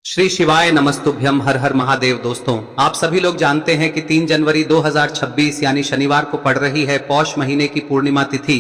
श्री शिवाय नमस्तुभ्यम। हर हर महादेव। दोस्तों, आप सभी लोग जानते हैं कि 3 जनवरी 2026 यानी शनिवार को पड़ रही है पौष महीने की पूर्णिमा तिथि।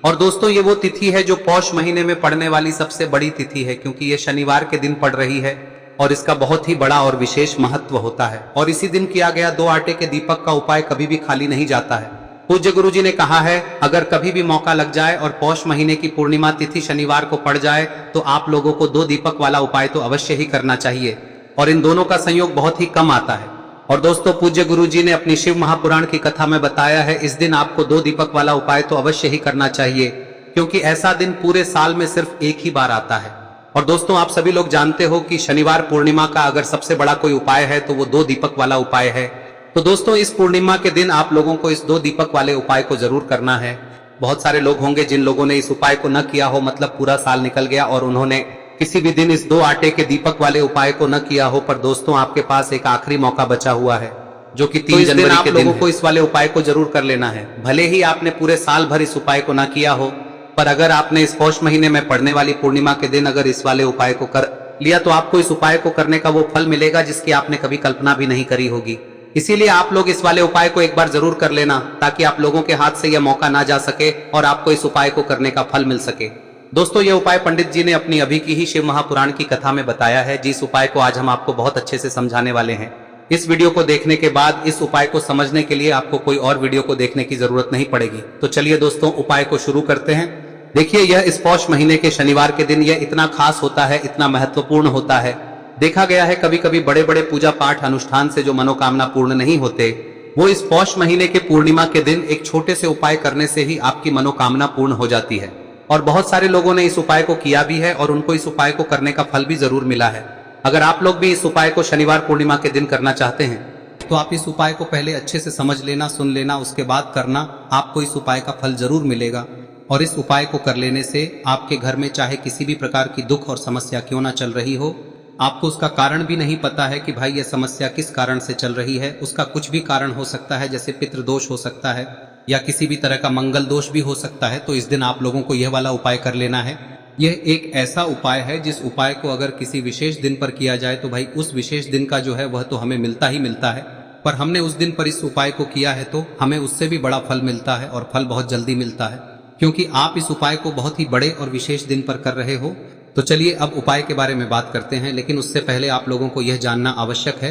और दोस्तों, ये वो तिथि है जो पौष महीने में पड़ने वाली सबसे बड़ी तिथि है, क्योंकि ये शनिवार के दिन पड़ रही है और इसका बहुत ही बड़ा और विशेष महत्व होता है। और इसी दिन किया गया 2 आटे के दीपक का उपाय कभी भी खाली नहीं जाता है। पूज्य गुरु जी ने कहा है, अगर कभी भी मौका लग जाए और पौष महीने की पूर्णिमा तिथि शनिवार को पड़ जाए तो आप लोगों को 2 दीपक वाला उपाय तो अवश्य ही करना चाहिए। और इन दोनों का संयोग बहुत ही कम आता है। और दोस्तों, पूज्य गुरु जी ने अपनी शिव महापुराण की कथा में बताया है, इस दिन आपको 2 दीपक वाला उपाय तो अवश्य ही करना चाहिए, क्योंकि ऐसा दिन पूरे साल में सिर्फ एक ही बार आता है। और दोस्तों, आप सभी लोग जानते हो कि शनिवार पूर्णिमा का अगर सबसे बड़ा कोई उपाय है तो वो 2 दीपक वाला उपाय है। तो दोस्तों, इस पूर्णिमा के दिन आप लोगों को इस 2 दीपक वाले उपाय को जरूर करना है। बहुत सारे लोग होंगे जिन लोगों ने इस उपाय को न किया हो, मतलब पूरा साल निकल गया और उन्होंने किसी भी दिन इस 2 आटे के दीपक वाले उपाय को न किया हो। पर दोस्तों, आपके पास एक आखिरी मौका बचा हुआ है, जो कि 3 जनवरी के दिन आप लोगों को इस वाले उपाय को जरूर कर लेना है। भले ही आपने पूरे साल भर इस उपाय को न किया हो, पर अगर आपने इस पौष महीने में पड़ने वाली पूर्णिमा के दिन अगर इस वाले उपाय को कर लिया तो आपको इस उपाय को करने का वो फल मिलेगा जिसकी आपने कभी कल्पना भी नहीं करी होगी। इसीलिए आप लोग इस वाले उपाय को एक बार जरूर कर लेना, ताकि आप लोगों के हाथ से यह मौका ना जा सके और आपको इस उपाय को करने का फल मिल सके। दोस्तों, यह उपाय पंडित जी ने अपनी अभी की ही शिव महापुराण की कथा में बताया है, जिस उपाय को आज हम आपको बहुत अच्छे से समझाने वाले हैं। इस वीडियो को देखने के बाद इस उपाय को समझने के लिए आपको कोई और वीडियो को देखने की जरूरत नहीं पड़ेगी। तो चलिए दोस्तों, उपाय को शुरू करते हैं। देखिए, यह इस पौष महीने के शनिवार के दिन यह इतना खास होता है, इतना महत्वपूर्ण होता है। देखा गया है कभी कभी बड़े बड़े पूजा पाठ अनुष्ठान से जो मनोकामना पूर्ण नहीं होते, वो इस पौष महीने के पूर्णिमा के दिन एक छोटे से उपाय करने से ही आपकी मनोकामना पूर्ण हो जाती है। और बहुत सारे लोगों ने इस उपाय को किया भी है और उनको इस उपाय को करने का फल भी जरूर मिला है। अगर आप लोग भी इस उपाय को शनिवार पूर्णिमा के दिन करना चाहते हैं तो आप इस उपाय को पहले अच्छे से समझ लेना, सुन लेना, उसके बाद करना। आपको इस उपाय का फल जरूर मिलेगा। और इस उपाय को कर लेने से आपके घर में चाहे किसी भी प्रकार की दुख और समस्या क्यों ना चल रही हो, आपको उसका कारण भी नहीं पता है कि भाई यह समस्या किस कारण से चल रही है, उसका कुछ भी कारण हो सकता है, जैसे पितृदोष हो सकता है या किसी भी तरह का मंगल दोष भी हो सकता है। तो इस दिन आप लोगों को यह वाला उपाय कर लेना है। यह एक ऐसा उपाय है जिस उपाय को अगर किसी विशेष दिन पर किया जाए तो भाई उस विशेष दिन का जो है वह तो हमें मिलता ही मिलता है। पर हमने उस दिन पर इस उपाय को किया है तो हमें उससे भी बड़ा फल मिलता है, और फल बहुत जल्दी मिलता है, क्योंकि आप इस उपाय को बहुत ही बड़े और विशेष दिन पर कर रहे हो। तो चलिए अब उपाय के बारे में बात करते हैं, लेकिन उससे पहले आप लोगों को यह जानना आवश्यक है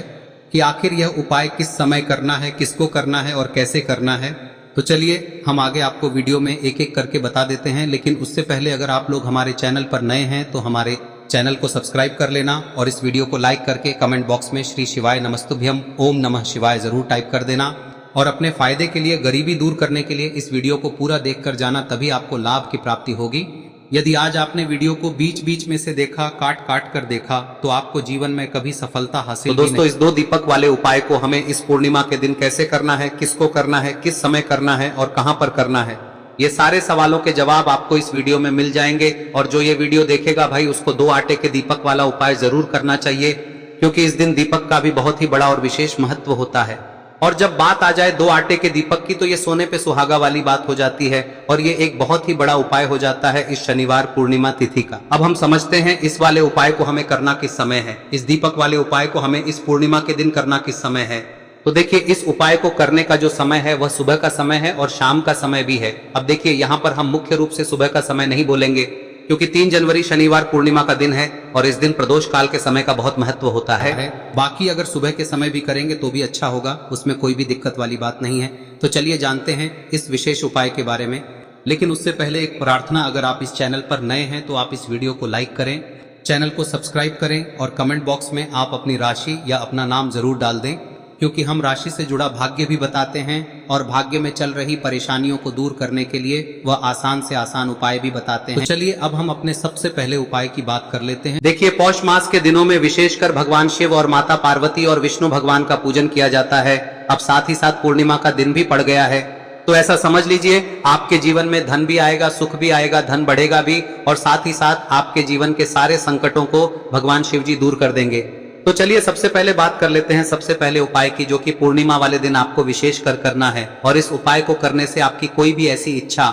कि आखिर यह उपाय किस समय करना है, किसको करना है और कैसे करना है। तो चलिए हम आगे आपको वीडियो में एक एक करके बता देते हैं, लेकिन उससे पहले अगर आप लोग हमारे चैनल पर नए हैं तो हमारे चैनल को सब्सक्राइब कर लेना और इस वीडियो को लाइक करके कमेंट बॉक्स में श्री शिवाय नमस्तुभ्यम ओम नमः शिवाय जरूर टाइप कर देना। और अपने फायदे के लिए, गरीबी दूर करने के लिए इस वीडियो को पूरा देखकर जाना, तभी आपको लाभ की प्राप्ति होगी। यदि आज आपने वीडियो को बीच बीच में से देखा, काट काट कर देखा, तो आपको जीवन में कभी सफलता हासिल नहीं। तो दोस्तों, इस 2 दीपक वाले उपाय को हमें इस पूर्णिमा के दिन कैसे करना है, किसको करना है, किस समय करना है और कहां पर करना है, ये सारे सवालों के जवाब आपको इस वीडियो में मिल जाएंगे। और जो ये वीडियो देखेगा भाई, उसको 2 आटे के दीपक वाला उपाय जरूर करना चाहिए, क्योंकि इस दिन दीपक का भी बहुत ही बड़ा और विशेष महत्व होता है। और जब बात आ जाए 2 आटे के दीपक की, तो ये सोने पे सुहागा वाली बात हो जाती है और ये एक बहुत ही बड़ा उपाय हो जाता है इस शनिवार पूर्णिमा तिथि का। अब हम समझते हैं इस वाले उपाय को हमें करना किस समय है, इस दीपक वाले उपाय को हमें इस पूर्णिमा के दिन करना किस समय है। तो देखिए, इस उपाय को करने का जो समय है वह सुबह का समय है और शाम का समय भी है। अब देखिए, यहाँ पर हम मुख्य रूप से सुबह का समय नहीं बोलेंगे, क्योंकि 3 जनवरी शनिवार पूर्णिमा का दिन है और इस दिन प्रदोष काल के समय का बहुत महत्व होता है। बाकी अगर सुबह के समय भी करेंगे तो भी अच्छा होगा, उसमें कोई भी दिक्कत वाली बात नहीं है। तो चलिए जानते हैं इस विशेष उपाय के बारे में। लेकिन उससे पहले एक प्रार्थना, अगर आप इस चैनल पर नए हैं तो आप इस वीडियो को लाइक करें, चैनल को सब्सक्राइब करें और कमेंट बॉक्स में आप अपनी राशि या अपना नाम जरूर डाल दें, क्योंकि हम राशि से जुड़ा भाग्य भी बताते हैं और भाग्य में चल रही परेशानियों को दूर करने के लिए वह आसान से आसान उपाय भी बताते हैं। तो चलिए अब हम अपने सबसे पहले उपाय की बात कर लेते हैं। देखिए, पौष मास के दिनों में विशेषकर भगवान शिव और माता पार्वती और विष्णु भगवान का पूजन किया जाता है। अब साथ ही साथ पूर्णिमा का दिन भी पड़ गया है, तो ऐसा समझ लीजिए आपके जीवन में धन भी आएगा, सुख भी आएगा, धन बढ़ेगा भी, और साथ ही साथ आपके जीवन के सारे संकटों को भगवान शिव जी दूर कर देंगे। तो चलिए सबसे पहले बात कर लेते हैं सबसे पहले उपाय की, जो कि पूर्णिमा वाले दिन आपको विशेष कर करना है। और इस उपाय को करने से आपकी कोई भी ऐसी इच्छा,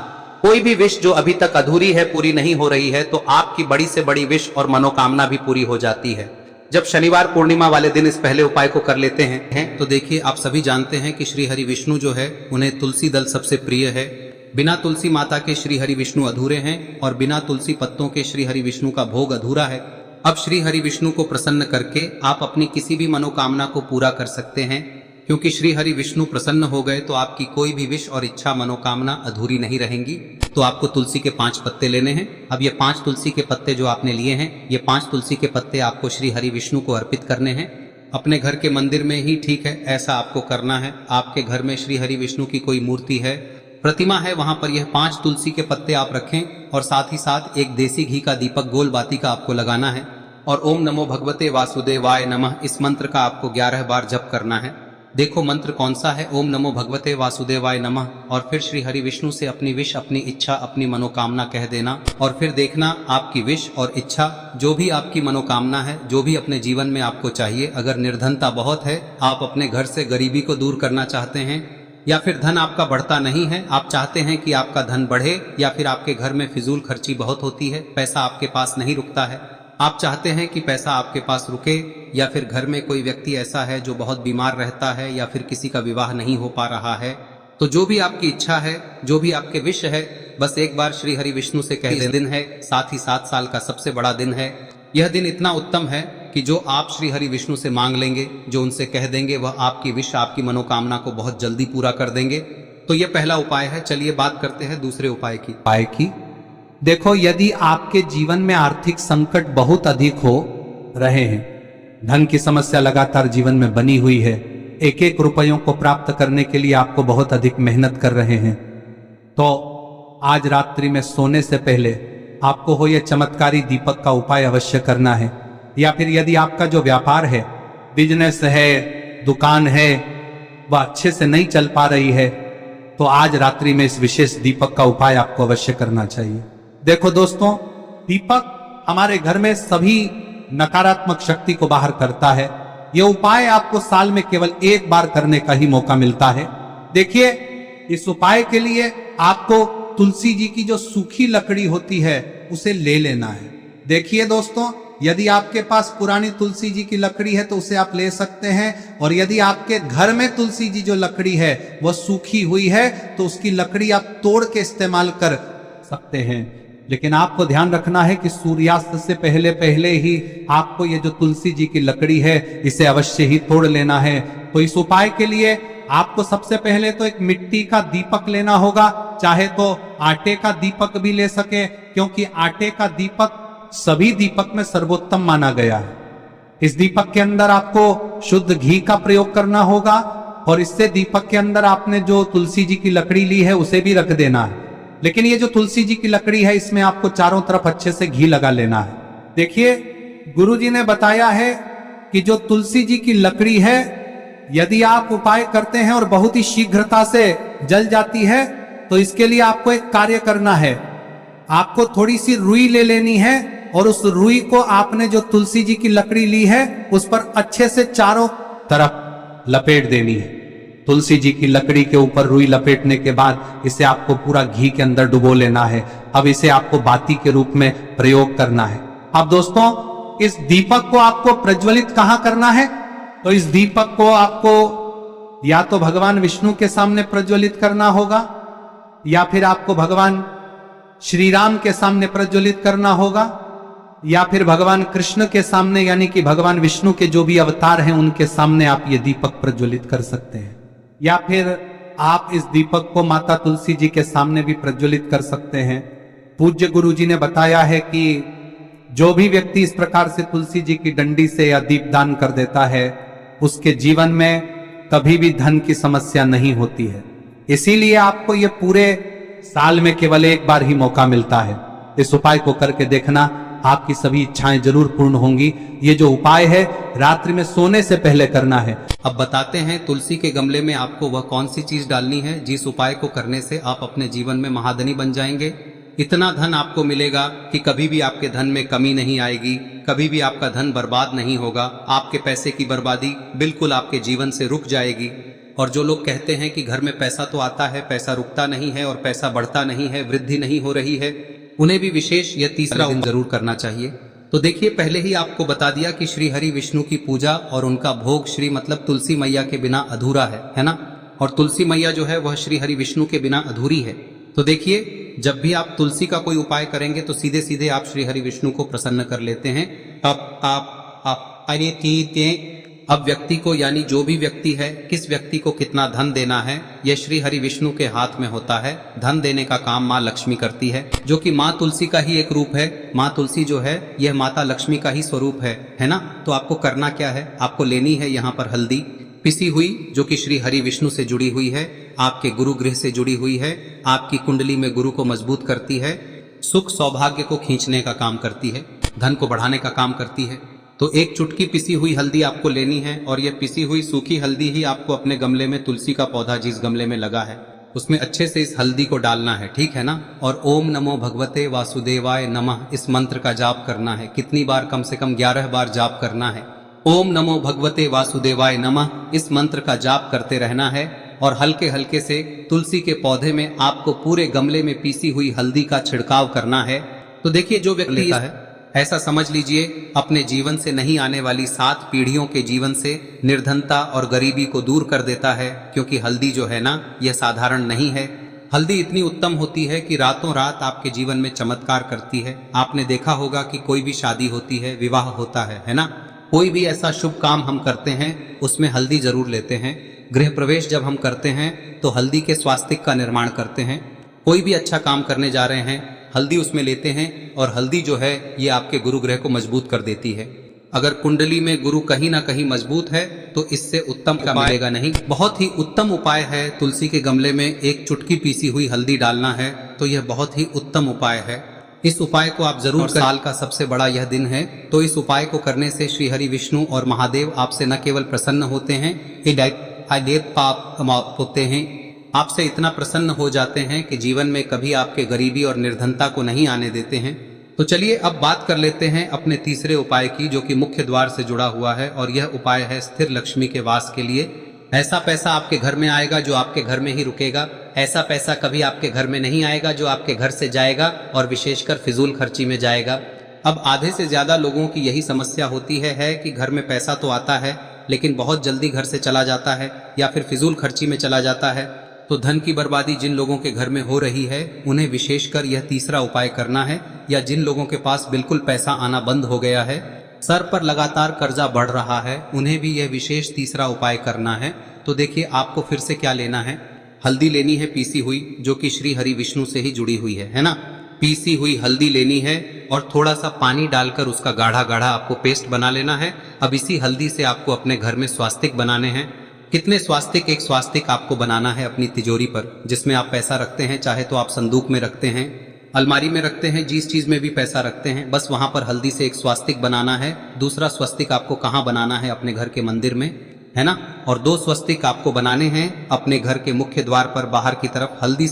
कोई भी विश जो अभी तक अधूरी है, पूरी नहीं हो रही है, तो आपकी बड़ी से बड़ी विश और मनोकामना भी पूरी हो जाती है। जब शनिवार पूर्णिमा वाले दिन इस पहले उपाय को कर लेते हैं तो देखिए, आप सभी जानते हैं कि श्री हरि विष्णु जो है उन्हें तुलसी दल सबसे प्रिय है। बिना तुलसी माता के श्री हरि विष्णु अधूरे हैं और बिना तुलसी पत्तों के श्री हरि विष्णु का भोग अधूरा है। अब श्री हरि विष्णु को प्रसन्न करके आप अपनी किसी भी मनोकामना को पूरा कर सकते हैं, क्योंकि श्री हरि विष्णु प्रसन्न हो गए तो आपकी कोई भी विश और इच्छा मनोकामना अधूरी नहीं रहेंगी। तो आपको तुलसी के 5 पत्ते लेने हैं। अब ये 5 तुलसी के पत्ते जो आपने लिए हैं, ये 5 तुलसी के पत्ते आपको श्री हरि विष्णु को अर्पित करने हैं। अपने घर के मंदिर में ही ठीक है, ऐसा आपको करना है। आपके घर में श्री हरि विष्णु की कोई मूर्ति है, प्रतिमा है, वहां पर यह 5 तुलसी के पत्ते आप रखें और साथ ही साथ एक देसी घी का दीपक गोल बाती का आपको लगाना है और ओम नमो भगवते वासुदेवाय नमः इस मंत्र का आपको 11 बार जप करना है। देखो मंत्र कौन सा है, ओम नमो भगवते वासुदेवाय नमः, और फिर श्री हरि विष्णु से अपनी विश, अपनी इच्छा, अपनी मनोकामना कह देना और फिर देखना आपकी विश और इच्छा, जो भी आपकी मनोकामना है, जो भी अपने जीवन में आपको चाहिए। अगर निर्धनता बहुत है, आप अपने घर से गरीबी को दूर करना चाहते हैं, या फिर धन आपका बढ़ता नहीं है, आप चाहते हैं कि आपका धन बढ़े, या फिर आपके घर में फिजूल खर्ची बहुत होती है, पैसा आपके पास नहीं रुकता है, आप चाहते हैं कि पैसा आपके पास रुके, या फिर घर में कोई व्यक्ति ऐसा है जो बहुत बीमार रहता है, या फिर किसी का विवाह नहीं हो पा रहा है, तो जो भी आपकी इच्छा है, जो भी आपके विश है, बस एक बार श्री हरि विष्णु से कह दें। दिन है, साथ ही 7 साल का सबसे बड़ा दिन है। यह दिन इतना उत्तम है कि जो आप श्री हरि विष्णु से मांग लेंगे, जो उनसे कह देंगे, वह आपकी विश, आपकी मनोकामना को बहुत जल्दी पूरा कर देंगे। तो यह पहला उपाय है। चलिए बात करते हैं दूसरे उपाय की। देखो, यदि आपके जीवन में आर्थिक संकट बहुत अधिक हो रहे हैं, धन की समस्या लगातार जीवन में बनी हुई है, एक एक रुपयों को प्राप्त करने के लिए आपको बहुत अधिक मेहनत कर रहे हैं, तो आज रात्रि में सोने से पहले आपको हो यह चमत्कारी दीपक का उपाय अवश्य करना है। या फिर यदि आपका जो व्यापार है, बिजनेस है, दुकान है, वह अच्छे से नहीं चल पा रही है, तो आज रात्रि में इस विशेष दीपक का उपाय आपको अवश्य करना चाहिए। देखो दोस्तों, दीपक हमारे घर में सभी नकारात्मक शक्ति को बाहर करता है। यह उपाय आपको साल में केवल एक बार करने का ही मौका मिलता है। देखिए, इस उपाय के लिए आपको तुलसी जी की जो सूखी लकड़ी होती है उसे ले लेना है। देखिए दोस्तों, यदि आपके पास पुरानी तुलसी जी की लकड़ी है तो उसे आप ले सकते हैं, और यदि आपके घर में तुलसी जी जो लकड़ी है वह सूखी हुई है तो उसकी लकड़ी आप तोड़ के इस्तेमाल कर सकते हैं। लेकिन आपको ध्यान रखना है कि सूर्यास्त से पहले पहले ही आपको ये जो तुलसी जी की लकड़ी है इसे अवश्य ही तोड़ लेना है। तो इस उपाय के लिए आपको सबसे पहले तो एक मिट्टी का दीपक लेना होगा, चाहे तो आटे का दीपक भी ले सके, क्योंकि आटे का दीपक सभी दीपक में सर्वोत्तम माना गया है। इस दीपक के अंदर आपको शुद्ध घी का प्रयोग करना होगा, और इससे दीपक के अंदर आपने जो तुलसी जी की लकड़ी ली है उसे भी रख देना है। लेकिन ये जो तुलसी जी की लकड़ी है, इसमें आपको चारों तरफ अच्छे से घी लगा लेना है। देखिए, गुरुजी ने बताया है कि जो तुलसी जी की लकड़ी है, यदि आप उपाय करते हैं और बहुत ही शीघ्रता से जल जाती है, तो इसके लिए आपको एक कार्य करना है। आपको थोड़ी सी रुई ले लेनी है और उस रुई को आपने जो तुलसी जी की लकड़ी ली है उस पर अच्छे से चारों तरफ लपेट देनी है। तुलसी जी की लकड़ी के ऊपर रुई लपेटने के बाद इसे आपको पूरा घी के अंदर डुबो लेना है। अब इसे आपको बाती के रूप में प्रयोग करना है। अब दोस्तों, इस दीपक को आपको प्रज्वलित कहां करना है? तो इस दीपक को आपको या तो भगवान विष्णु के सामने प्रज्वलित करना होगा, या फिर आपको भगवान श्री राम के सामने प्रज्वलित करना होगा, या फिर भगवान कृष्ण के सामने, यानी कि भगवान विष्णु के जो भी अवतार हैं उनके सामने आप ये दीपक प्रज्वलित कर सकते हैं। या फिर आप इस दीपक को माता तुलसी जी के सामने भी प्रज्वलित कर सकते हैं। पूज्य गुरु जी ने बताया है कि जो भी व्यक्ति इस प्रकार से तुलसी जी की डंडी से या दीपदान कर देता है, उसके जीवन में कभी भी धन की समस्या नहीं होती है। इसीलिए आपको ये पूरे साल में केवल एक बार ही मौका मिलता है। इस उपाय को करके देखना, आपकी सभी इच्छाएं जरूर पूर्ण होंगी। ये जो उपाय है रात्रि में सोने से पहले करना है। अब बताते हैं तुलसी के गमले में आपको वह कौन सी चीज डालनी है जिस उपाय को करने से आप अपने जीवन में महाधनी बन जाएंगे। इतना धन आपको मिलेगा कि कभी भी आपके धन में कमी नहीं आएगी, कभी भी आपका धन बर्बाद नहीं होगा। आपके पैसे की बर्बादी बिल्कुल आपके जीवन से रुक जाएगी। और जो लोग कहते हैं कि घर में पैसा तो आता है, पैसा रुकता नहीं है और पैसा बढ़ता नहीं है, वृद्धि नहीं हो रही है, उन्हें भी विशेष यह तीसरा दिन जरूर करना चाहिए। तो देखिए, पहले ही आपको बता दिया कि श्री हरि विष्णु की पूजा और उनका भोग श्री मतलब तुलसी मैया के बिना अधूरा है ना। और तुलसी मैया जो है वह श्री हरि विष्णु के बिना अधूरी है। तो देखिए, जब भी आप तुलसी का कोई उपाय करेंगे तो सीधे सीधे आप श्री हरि विष्णु को प्रसन्न कर लेते हैं। अब व्यक्ति को, यानी जो भी व्यक्ति है, किस व्यक्ति को कितना धन देना है, यह श्री हरि विष्णु के हाथ में होता है। धन देने का काम माँ लक्ष्मी करती है, जो कि माँ तुलसी का ही एक रूप है। माँ तुलसी जो है यह माता लक्ष्मी का ही स्वरूप है ना। तो आपको करना क्या है, आपको लेनी है यहाँ पर हल्दी पिसी हुई, जो कि श्री हरि विष्णु से जुड़ी हुई है, आपके गुरु गृह से जुड़ी हुई है, आपकी कुंडली में गुरु को मजबूत करती है, सुख सौभाग्य को खींचने का काम करती है, धन को बढ़ाने का काम करती है। तो एक चुटकी पिसी हुई हल्दी आपको लेनी है, और यह पिसी हुई सूखी हल्दी ही आपको अपने गमले में, तुलसी का पौधा जिस गमले में लगा है उसमें अच्छे से इस हल्दी को डालना है, ठीक है ना। और ओम नमो भगवते वासुदेवाय नमः इस मंत्र का जाप करना है। कितनी बार? कम से कम 11 बार जाप करना है। ओम नमो भगवते वासुदेवाय नमः इस मंत्र का जाप करते रहना है, और हल्के हल्के से तुलसी के पौधे में आपको पूरे गमले में पीसी हुई हल्दी का छिड़काव करना है। तो देखिए, जो व्यक्ति लेता है, ऐसा समझ लीजिए अपने जीवन से नहीं आने वाली 7 पीढ़ियों के जीवन से निर्धनता और गरीबी को दूर कर देता है। क्योंकि हल्दी जो है ना, यह साधारण नहीं है। हल्दी इतनी उत्तम होती है कि रातों रात आपके जीवन में चमत्कार करती है। आपने देखा होगा कि कोई भी शादी होती है, विवाह होता है ना, कोई भी ऐसा शुभ काम हम करते हैं उसमें हल्दी जरूर लेते हैं। गृह प्रवेश जब हम करते हैं तो हल्दी के स्वास्तिक का निर्माण करते हैं। कोई भी अच्छा काम करने जा रहे हैं, हल्दी उसमें लेते हैं, और हल्दी जो है ये आपके गुरु ग्रह को मजबूत कर देती है। अगर कुंडली में गुरु कहीं ना कहीं मजबूत है तो इससे उत्तम का मिलेगा नहीं। बहुत ही उत्तम उपाय है, तुलसी के गमले में एक चुटकी पीसी हुई हल्दी डालना है, तो यह बहुत ही उत्तम उपाय है। इस उपाय को आप जरूर, साल का सबसे बड़ा यह दिन है, तो इस उपाय को करने से श्री हरि विष्णु और महादेव आपसे न केवल प्रसन्न होते हैं, पाप होते हैं, आपसे इतना प्रसन्न हो जाते हैं कि जीवन में कभी आपके गरीबी और निर्धनता को नहीं आने देते हैं। तो चलिए अब बात कर लेते हैं अपने तीसरे उपाय की, जो कि मुख्य द्वार से जुड़ा हुआ है, और यह उपाय है स्थिर लक्ष्मी के वास के लिए। ऐसा पैसा आपके घर में आएगा जो आपके घर में ही रुकेगा। ऐसा पैसा कभी आपके घर में नहीं आएगा जो आपके घर से जाएगा, और विशेषकर फिजूल खर्ची में जाएगा। अब आधे से ज्यादा लोगों की यही समस्या होती है कि घर में पैसा तो आता है लेकिन बहुत जल्दी घर से चला जाता है, या फिर फिजूल खर्ची में चला जाता है। तो धन की बर्बादी जिन लोगों के घर में हो रही है उन्हें विशेषकर यह तीसरा उपाय करना है, या जिन लोगों के पास बिल्कुल पैसा आना बंद हो गया है, सर पर लगातार कर्जा बढ़ रहा है, उन्हें भी यह विशेष तीसरा उपाय करना है। तो देखिए, आपको फिर से क्या लेना है, हल्दी लेनी है पीसी हुई, जो कि श्री हरि विष्णु से ही जुड़ी हुई है ना। पीसी हुई हल्दी लेनी है और थोड़ा सा पानी डालकर उसका गाढ़ा गाढ़ा आपको पेस्ट बना लेना है। अब इसी हल्दी से आपको अपने घर में स्वास्तिक बनाने हैं। कितने स्वास्तिक? एक स्वास्तिक आपको बनाना है अपनी तिजोरी पर, जिसमें आप पैसा रखते हैं। चाहे तो आप संदूक में रखते हैं, अलमारी में रखते हैं, जिस चीज में भी पैसा रखते हैं, बस वहां पर हल्दी से एक स्वास्तिक बनाना है। दूसरा स्वस्तिक आपको कहाँ बनाना है? अपने घर के मंदिर में, है ना। और 2 स्वस्तिक आपको बनाने हैं अपने घर के मुख्य द्वार पर बाहर की तरफ। हल्दी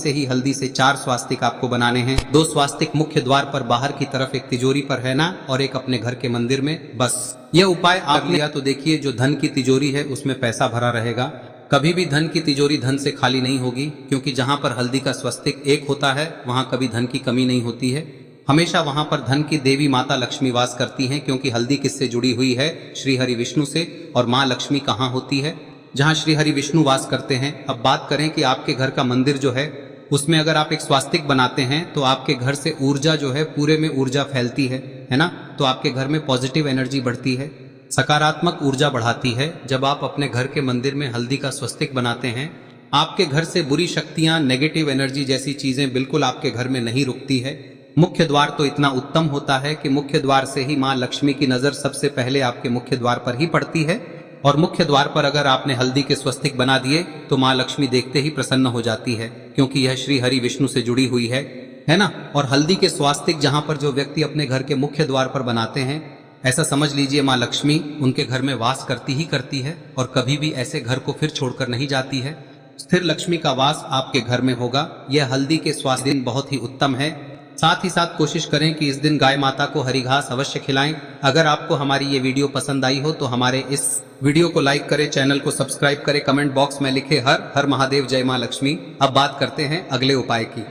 से 4 स्वास्तिक आपको बनाने हैं। 2 स्वास्तिक मुख्य द्वार पर बाहर की तरफ, एक तिजोरी पर, है ना, और एक अपने घर के मंदिर में। बस यह उपाय आप लिया तो देखिए, जो धन की तिजोरी है उसमें पैसा भरा रहेगा। कभी भी धन की तिजोरी धन से खाली नहीं होगी, क्योंकि जहां पर हल्दी का स्वस्तिक एक होता है वहां कभी धन की कमी नहीं होती है। हमेशा वहां पर धन की देवी माता लक्ष्मी वास करती हैं, क्योंकि हल्दी किससे जुड़ी हुई है? श्री हरि विष्णु से। और माँ लक्ष्मी कहाँ होती है? जहाँ श्री हरि विष्णु वास करते हैं। अब बात करें कि आपके घर का मंदिर जो है उसमें अगर आप एक स्वास्तिक बनाते हैं तो आपके घर से ऊर्जा जो है, पूरे में ऊर्जा फैलती है ना। तो आपके घर में पॉजिटिव एनर्जी बढ़ती है, सकारात्मक ऊर्जा बढ़ाती है। जब आप अपने घर के मंदिर में हल्दी का स्वस्तिक बनाते हैं, आपके घर से बुरी शक्तियां, नेगेटिव एनर्जी जैसी चीजें बिल्कुल आपके घर में नहीं रुकती है। मुख्य द्वार तो इतना उत्तम होता है कि मुख्य द्वार से ही माँ लक्ष्मी की नजर सबसे पहले आपके मुख्य द्वार पर ही पड़ती है। और मुख्य द्वार पर अगर आपने हल्दी के स्वस्तिक बना दिए तो माँ लक्ष्मी देखते ही प्रसन्न हो जाती है, क्योंकि यह श्री हरि विष्णु से जुड़ी हुई है ना। और हल्दी के स्वास्तिक जहां पर जो व्यक्ति अपने घर के मुख्य द्वार पर बनाते हैं, ऐसा समझ लीजिए माँ लक्ष्मी उनके घर में वास करती ही करती है, और कभी भी ऐसे घर को फिर छोड़कर नहीं जाती है। स्थिर लक्ष्मी का वास आपके घर में होगा। यह हल्दी के स्वास्थ्य दिन बहुत ही उत्तम है। साथ ही साथ कोशिश करें कि इस दिन गाय माता को हरी घास अवश्य खिलाएं। अगर आपको हमारी ये वीडियो पसंद आई हो तो हमारे इस वीडियो को लाइक करें, चैनल को सब्सक्राइब करें, कमेंट बॉक्स में लिखे हर हर महादेव, जय माँ लक्ष्मी। अब बात करते हैं अगले उपाय की।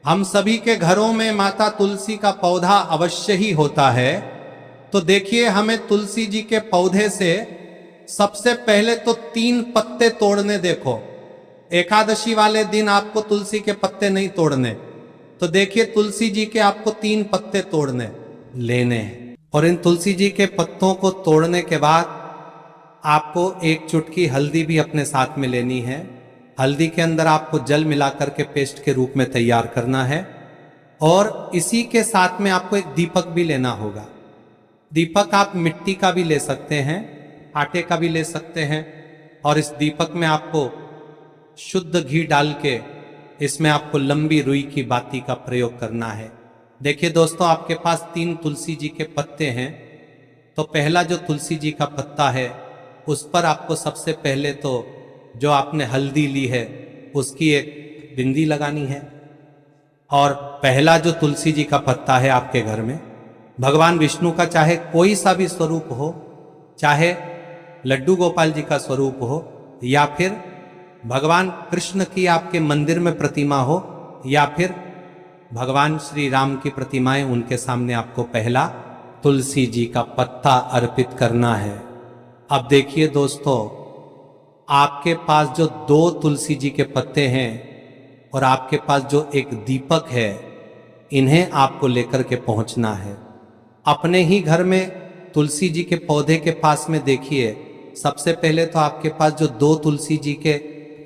हम सभी के घरों में माता तुलसी का पौधा अवश्य ही होता है, तो देखिए, हमें तुलसी जी के पौधे से सबसे पहले तो 3 पत्ते तोड़ने। देखो, एकादशी वाले दिन आपको तुलसी के पत्ते नहीं तोड़ने। तो देखिए, तुलसी जी के आपको 3 पत्ते तोड़ने लेने हैं। और इन तुलसी जी के पत्तों को तोड़ने के बाद आपको 1 चुटकी हल्दी भी अपने साथ में लेनी है। हल्दी के अंदर आपको जल मिलाकर के पेस्ट के रूप में तैयार करना है। और इसी के साथ में आपको एक दीपक भी लेना होगा। दीपक आप मिट्टी का भी ले सकते हैं, आटे का भी ले सकते हैं। और इस दीपक में आपको शुद्ध घी डाल के इसमें आपको लंबी रुई की बाती का प्रयोग करना है। देखिए दोस्तों, आपके पास 3 तुलसी जी के पत्ते हैं। तो पहला जो तुलसी जी का पत्ता है उस पर आपको सबसे पहले तो जो आपने हल्दी ली है उसकी एक बिंदी लगानी है। और पहला जो तुलसी जी का पत्ता है आपके घर में, भगवान विष्णु का चाहे कोई सा भी स्वरूप हो, चाहे लड्डू गोपाल जी का स्वरूप हो, या फिर भगवान कृष्ण की आपके मंदिर में प्रतिमा हो, या फिर भगवान श्री राम की प्रतिमाएं, उनके सामने आपको पहला तुलसी जी का पत्ता अर्पित करना है। अब देखिए दोस्तों, आपके पास जो 2 तुलसी जी के पत्ते हैं और आपके पास जो एक दीपक है, इन्हें आपको लेकर के पहुंचना है। अपने ही घर में तुलसी जी के पौधे के पास में देखिए, सबसे पहले तो आपके पास जो 2 तुलसी जी के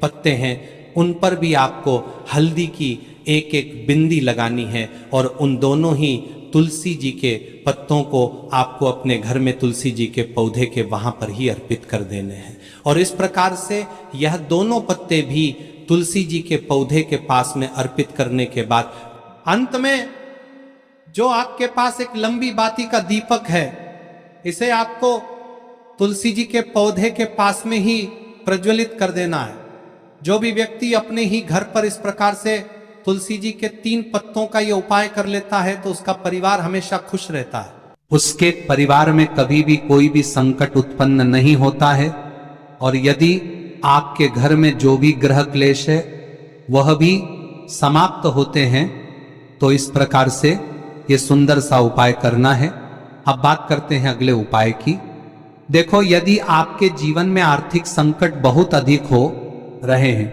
पत्ते हैं उन पर भी आपको हल्दी की एक बिंदी लगानी है। और उन दोनों ही तुलसी जी के पत्तों को आपको अपने घर में तुलसी जी के पौधे के वहां पर ही अर्पित कर देने हैं। और इस प्रकार से यह दोनों पत्ते भी तुलसी जी के पौधे के पास में अर्पित करने के बाद अंत में जो आपके पास एक लंबी बाती का दीपक है, इसे आपको तुलसी जी के पौधे के पास में ही प्रज्वलित कर देना है। जो भी व्यक्ति अपने ही घर पर इस प्रकार से तुलसी जी के 3 पत्तों का ये उपाय कर लेता है तो उसका परिवार हमेशा खुश रहता है। उसके परिवार में कभी भी कोई भी संकट उत्पन्न नहीं होता है। और यदि आपके घर में जो भी ग्रह क्लेश है वह भी समाप्त होते हैं। तो इस प्रकार से ये सुंदर सा उपाय करना है। अब बात करते हैं अगले उपाय की। देखो, यदि आपके जीवन में आर्थिक संकट बहुत अधिक हो रहे हैं,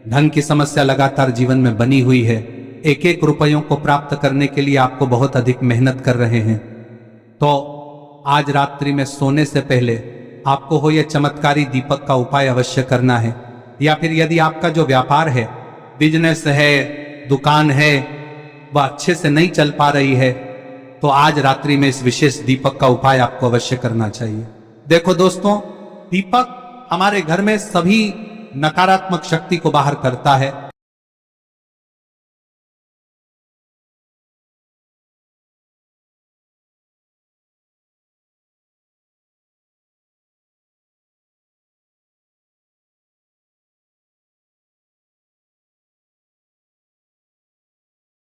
धन की समस्या लगातार जीवन में बनी हुई है, 1-1 रुपयों को प्राप्त करने के लिए आपको बहुत अधिक मेहनत कर रहे हैं, तो आज रात्रि में सोने से पहले आपको हो यह चमत्कारी दीपक का उपाय अवश्य करना है। या फिर यदि आपका जो व्यापार है, बिजनेस है, दुकान है, वह अच्छे से नहीं चल पा रही है, तो आज रात्रि में इस विशेष दीपक का उपाय आपको अवश्य करना चाहिए। देखो दोस्तों, दीपक हमारे घर में सभी नकारात्मक शक्ति को बाहर करता है।